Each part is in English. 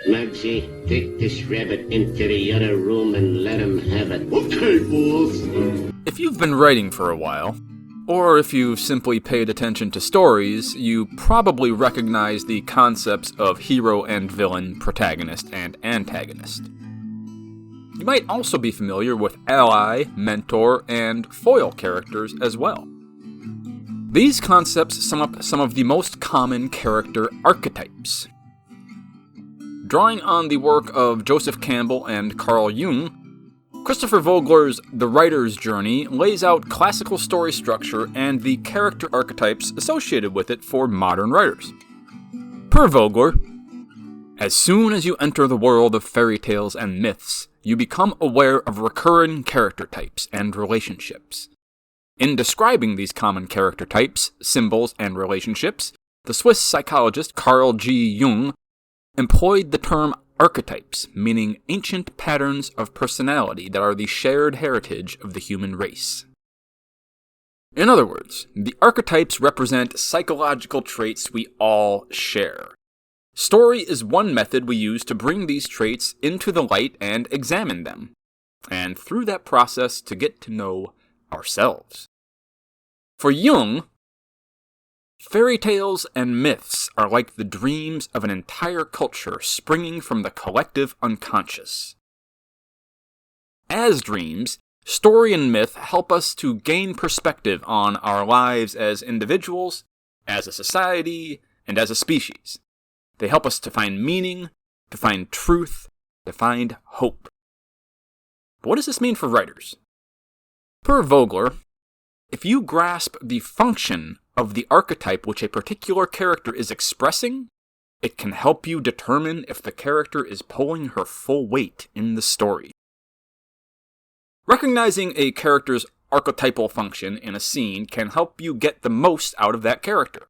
Mugsy, take this rabbit into the other room and let him have it. Okay, boss. If you've been writing for a while, or if you've simply paid attention to stories, you probably recognize the concepts of hero and villain, protagonist and antagonist. You might also be familiar with ally, mentor, and foil characters as well. These concepts sum up some of the most common character archetypes. Drawing on the work of Joseph Campbell and Carl Jung, Christopher Vogler's The Writer's Journey lays out classical story structure and the character archetypes associated with it for modern writers. Per Vogler, as soon as you enter the world of fairy tales and myths, you become aware of recurring character types and relationships. In describing these common character types, symbols, and relationships, the Swiss psychologist Carl G. Jung employed the term archetypes, meaning ancient patterns of personality that are the shared heritage of the human race. In other words, the archetypes represent psychological traits we all share. Story is one method we use to bring these traits into the light and examine them, and through that process to get to know ourselves. For Jung, fairy tales and myths are like the dreams of an entire culture springing from the collective unconscious. As dreams, story and myth help us to gain perspective on our lives as individuals, as a society, and as a species. They help us to find meaning, to find truth, to find hope. But what does this mean for writers? Per Vogler, if you grasp the function of the archetype which a particular character is expressing, it can help you determine if the character is pulling her full weight in the story. Recognizing a character's archetypal function in a scene can help you get the most out of that character,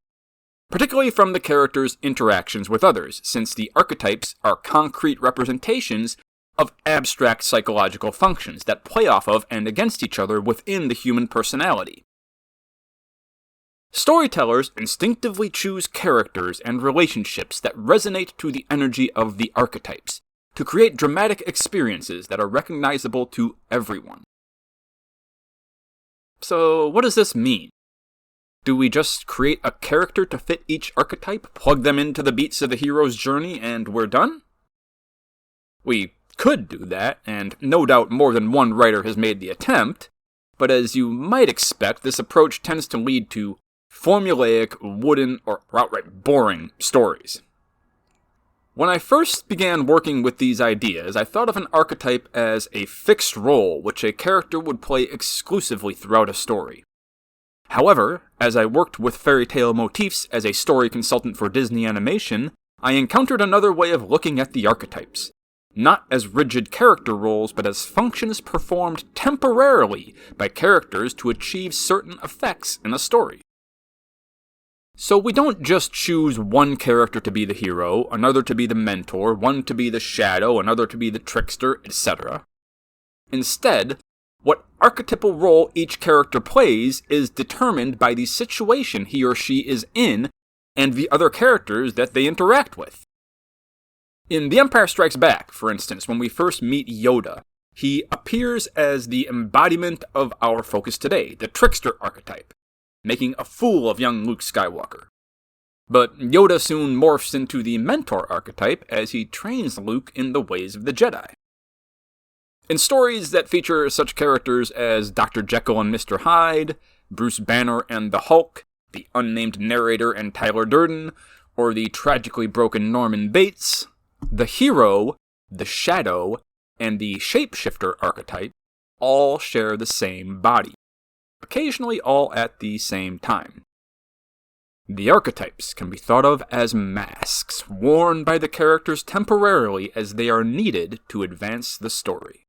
particularly from the character's interactions with others, since the archetypes are concrete representations of abstract psychological functions that play off of and against each other within the human personality. Storytellers instinctively choose characters and relationships that resonate to the energy of the archetypes, to create dramatic experiences that are recognizable to everyone. So, what does this mean? Do we just create a character to fit each archetype, plug them into the beats of the hero's journey, and we're done? We could do that, and no doubt more than one writer has made the attempt, but as you might expect, this approach tends to lead to formulaic, wooden, or outright boring stories. When I first began working with these ideas, I thought of an archetype as a fixed role which a character would play exclusively throughout a story. However, as I worked with fairy tale motifs as a story consultant for Disney Animation, I encountered another way of looking at the archetypes, not as rigid character roles, but as functions performed temporarily by characters to achieve certain effects in a story. So we don't just choose one character to be the hero, another to be the mentor, one to be the shadow, another to be the trickster, etc. Instead, what archetypal role each character plays is determined by the situation he or she is in and the other characters that they interact with. In The Empire Strikes Back, for instance, when we first meet Yoda, he appears as the embodiment of our focus today, the trickster archetype, making a fool of young Luke Skywalker. But Yoda soon morphs into the mentor archetype as he trains Luke in the ways of the Jedi. In stories that feature such characters as Dr. Jekyll and Mr. Hyde, Bruce Banner and the Hulk, the unnamed narrator and Tyler Durden, or the tragically broken Norman Bates, the hero, the shadow, and the shapeshifter archetype all share the same body, occasionally all at the same time. The archetypes can be thought of as masks worn by the characters temporarily as they are needed to advance the story.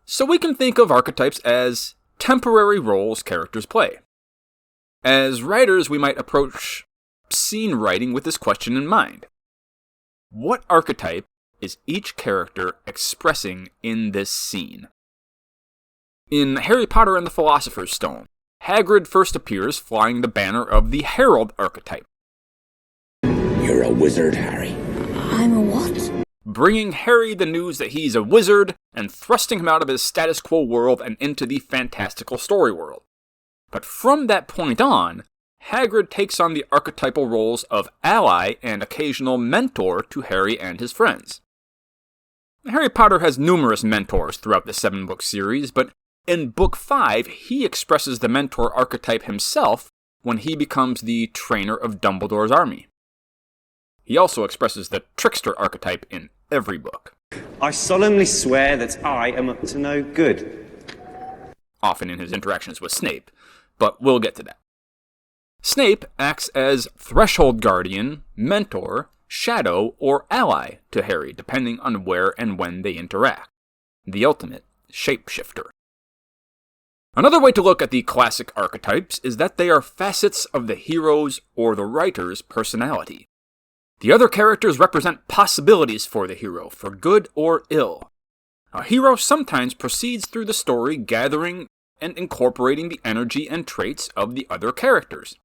So we can think of archetypes as temporary roles characters play. As writers, we might approach scene writing with this question in mind. What archetype is each character expressing in this scene? In Harry Potter and the Philosopher's Stone, Hagrid first appears flying the banner of the Herald archetype. You're a wizard, Harry. I'm a what? bringing Harry the news that he's a wizard and thrusting him out of his status quo world and into the fantastical story world. But from that point on, Hagrid takes on the archetypal roles of ally and occasional mentor to Harry and his friends. Harry Potter has numerous mentors throughout the 7-book series, but in Book 5, he expresses the mentor archetype himself when he becomes the trainer of Dumbledore's army. He also expresses the Trickster archetype in every book. I solemnly swear that I am up to no good. Often in his interactions with Snape, but we'll get to that. Snape acts as threshold guardian, mentor, shadow, or ally to Harry, depending on where and when they interact. The ultimate shapeshifter. Another way to look at the classic archetypes is that they are facets of the hero's or the writer's personality. The other characters represent possibilities for the hero, for good or ill. A hero sometimes proceeds through the story gathering and incorporating the energy and traits of the other characters.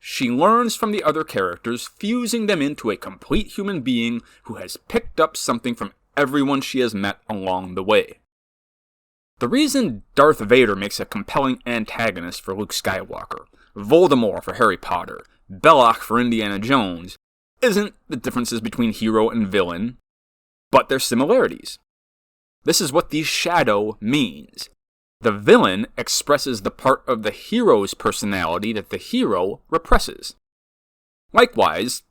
She learns from the other characters, fusing them into a complete human being who has picked up something from everyone she has met along the way. The reason Darth Vader makes a compelling antagonist for Luke Skywalker, Voldemort for Harry Potter, Belloc for Indiana Jones, isn't the differences between hero and villain, but their similarities. This is what the shadow means. The villain expresses the part of the hero's personality that the hero represses. Likewise,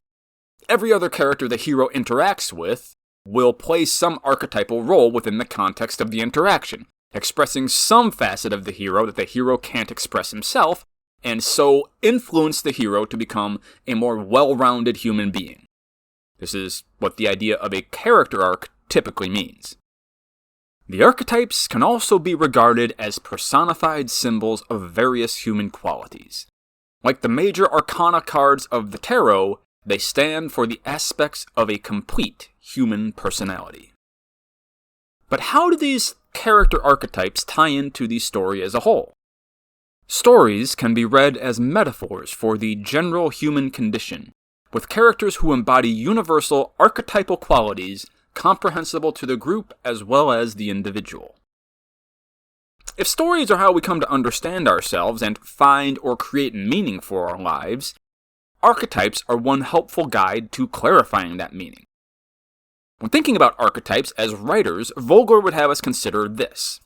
every other character the hero interacts with will play some archetypal role within the context of the interaction, expressing some facet of the hero that the hero can't express himself, and so influence the hero to become a more well-rounded human being. This is what the idea of a character arc typically means. The archetypes can also be regarded as personified symbols of various human qualities. Like the major arcana cards of the tarot, they stand for the aspects of a complete human personality. But how do these character archetypes tie into the story as a whole? Stories can be read as metaphors for the general human condition, with characters who embody universal archetypal qualities comprehensible to the group as well as the individual. If stories are how we come to understand ourselves and find or create meaning for our lives, archetypes are one helpful guide to clarifying that meaning. When thinking about archetypes as writers, Vogler would have us consider this.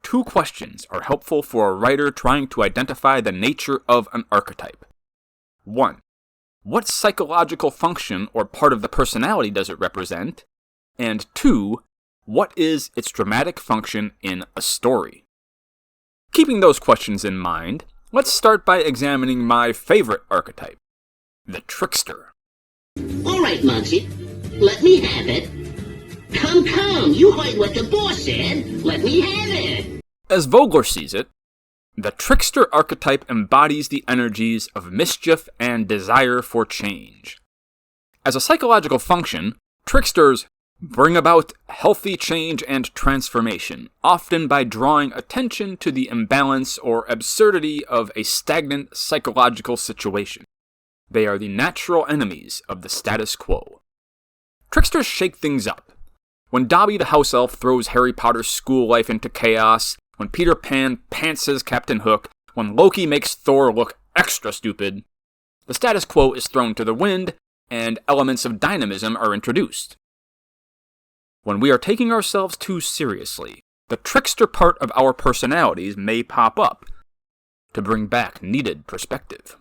2 questions are helpful for a writer trying to identify the nature of an archetype. 1. What psychological function or part of the personality does it represent? And 2. What is its dramatic function in a story? Keeping those questions in mind, let's start by examining my favorite archetype, the Trickster. All right, Muggsy, let me have it. Come, you heard what the boss said. Let me have it. As Vogler sees it, the Trickster archetype embodies the energies of mischief and desire for change. As a psychological function, Tricksters bring about healthy change and transformation, often by drawing attention to the imbalance or absurdity of a stagnant psychological situation. They are the natural enemies of the status quo. Tricksters shake things up. When Dobby the house elf throws Harry Potter's school life into chaos, when Peter Pan pantses Captain Hook, when Loki makes Thor look extra stupid, the status quo is thrown to the wind, and elements of dynamism are introduced. When we are taking ourselves too seriously, the Trickster part of our personalities may pop up to bring back needed perspective.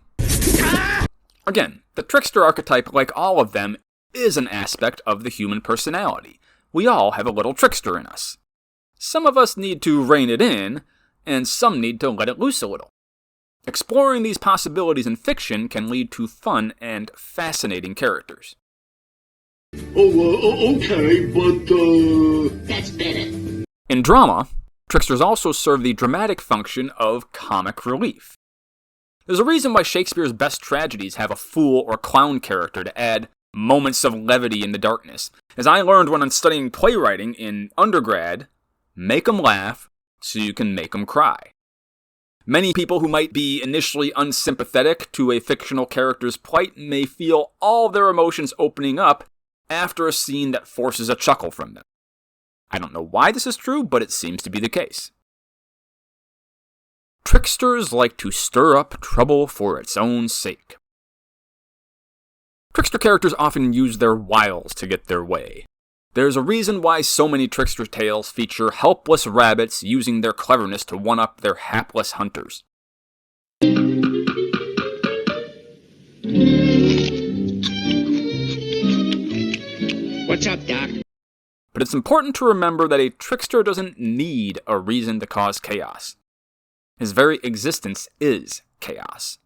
Again, the Trickster archetype, like all of them, is an aspect of the human personality. We all have a little trickster in us. Some of us need to rein it in, and some need to let it loose a little. Exploring these possibilities in fiction can lead to fun and fascinating characters. Okay, but, That's better. In drama, tricksters also serve the dramatic function of comic relief. There's a reason why Shakespeare's best tragedies have a fool or clown character to add moments of levity in the darkness. As I learned when I'm studying playwriting in undergrad, make 'em laugh so you can make 'em cry. Many people who might be initially unsympathetic to a fictional character's plight may feel all their emotions opening up after a scene that forces a chuckle from them. I don't know why this is true, but it seems to be the case. Tricksters like to stir up trouble for its own sake. Trickster characters often use their wiles to get their way. There's a reason why so many trickster tales feature helpless rabbits using their cleverness to one-up their hapless hunters. What's up, Doc? But it's important to remember that a trickster doesn't need a reason to cause chaos. His very existence is chaos.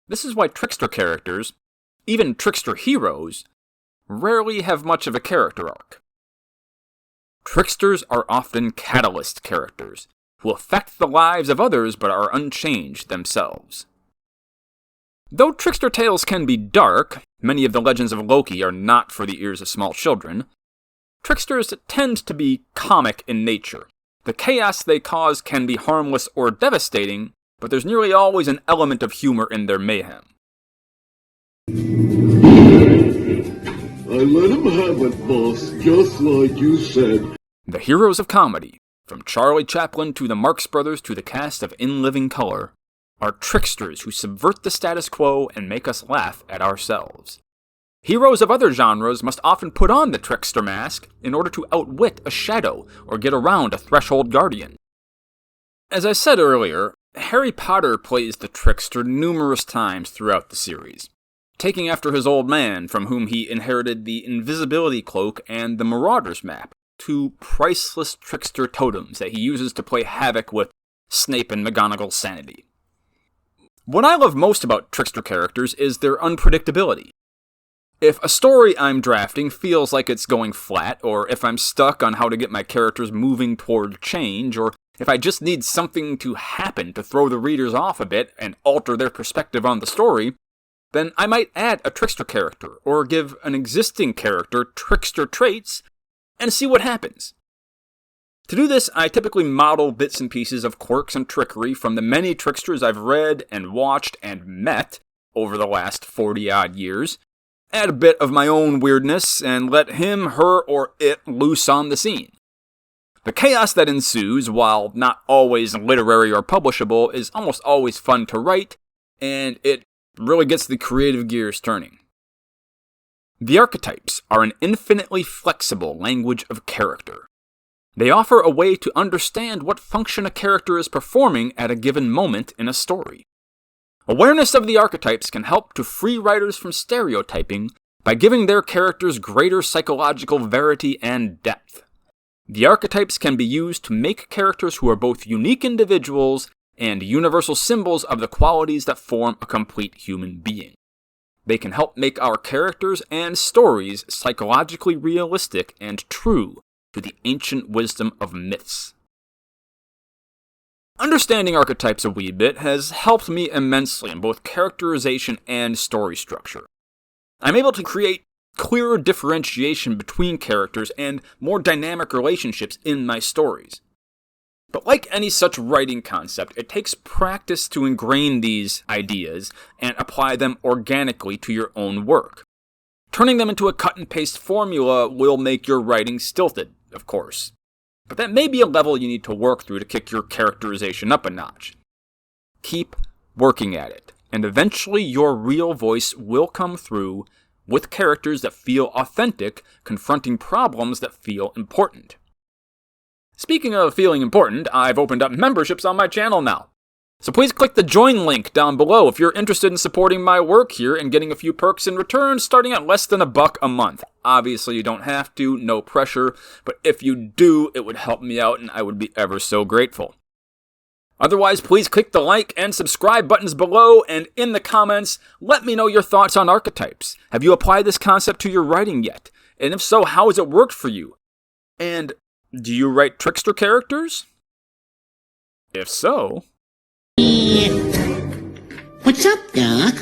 This is why trickster characters, even trickster heroes, rarely have much of a character arc. Tricksters are often catalyst characters, who affect the lives of others but are unchanged themselves. Though trickster tales can be dark, many of the legends of Loki are not for the ears of small children, tricksters tend to be comic in nature. The chaos they cause can be harmless or devastating, but there's nearly always an element of humor in their mayhem. I let him have it, boss, just like you said. The heroes of comedy, from Charlie Chaplin to the Marx Brothers to the cast of In Living Color, are tricksters who subvert the status quo and make us laugh at ourselves. Heroes of other genres must often put on the trickster mask in order to outwit a shadow or get around a threshold guardian. As I said earlier, Harry Potter plays the trickster numerous times throughout the series, taking after his old man from whom he inherited the invisibility cloak and the Marauder's map, two priceless trickster totems that he uses to play havoc with Snape and McGonagall's sanity. What I love most about trickster characters is their unpredictability. If a story I'm drafting feels like it's going flat, or if I'm stuck on how to get my characters moving toward change, or if I just need something to happen to throw the readers off a bit and alter their perspective on the story, then I might add a trickster character, or give an existing character trickster traits, and see what happens. To do this, I typically model bits and pieces of quirks and trickery from the many tricksters I've read and watched and met over the last 40-odd years, add a bit of my own weirdness, and let him, her, or it loose on the scene. The chaos that ensues, while not always literary or publishable, is almost always fun to write, and it really gets the creative gears turning. The archetypes are an infinitely flexible language of character. They offer a way to understand what function a character is performing at a given moment in a story. Awareness of the archetypes can help to free writers from stereotyping by giving their characters greater psychological verity and depth. The archetypes can be used to make characters who are both unique individuals and universal symbols of the qualities that form a complete human being. They can help make our characters and stories psychologically realistic and true to the ancient wisdom of myths. Understanding archetypes a wee bit has helped me immensely in both characterization and story structure. I'm able to create clearer differentiation between characters and more dynamic relationships in my stories. But like any such writing concept, it takes practice to ingrain these ideas and apply them organically to your own work. Turning them into a cut-and-paste formula will make your writing stilted, of course. But that may be a level you need to work through to kick your characterization up a notch. Keep working at it, and eventually your real voice will come through with characters that feel authentic, confronting problems that feel important. Speaking of feeling important, I've opened up memberships on my channel now. So please click the join link down below if you're interested in supporting my work here and getting a few perks in return, starting at less than $1 a month. Obviously you don't have to, no pressure, but if you do, it would help me out and I would be ever so grateful. Otherwise, please click the like and subscribe buttons below, and in the comments, let me know your thoughts on archetypes. Have you applied this concept to your writing yet? And if so, how has it worked for you? And do you write trickster characters? If so... What's up, Doc?